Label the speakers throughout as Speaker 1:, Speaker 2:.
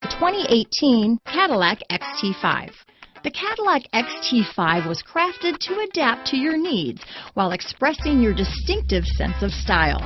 Speaker 1: The 2018 Cadillac XT5. The Cadillac XT5 was crafted to adapt to your needs while expressing your distinctive sense of style.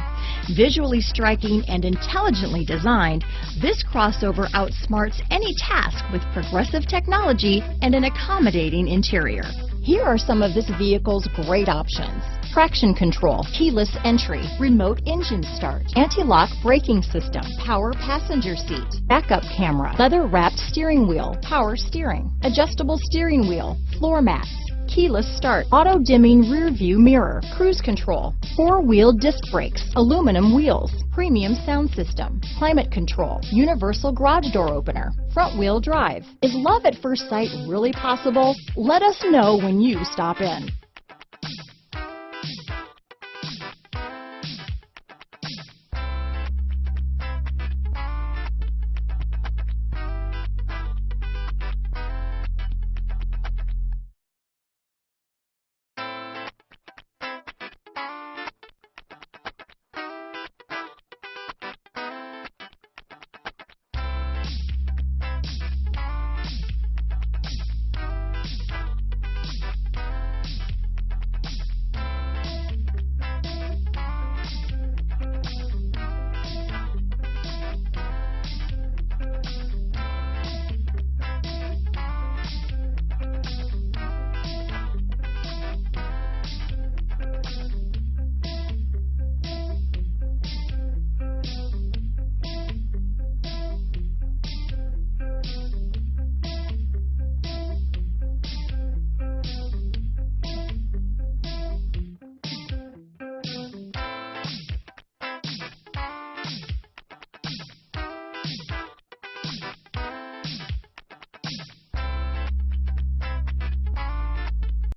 Speaker 1: Visually striking and intelligently designed, this crossover outsmarts any task with progressive technology and an accommodating interior. Here are some of this vehicle's great options: traction control, keyless entry, remote engine start, anti-lock braking system, power passenger seat, backup camera, leather-wrapped steering wheel, power steering, adjustable steering wheel, floor mats, keyless start, auto-dimming rear view mirror, cruise control, four-wheel disc brakes, aluminum wheels, premium sound system, climate control, universal garage door opener, front-wheel drive. Is love at first sight really possible? Let us know when you stop in.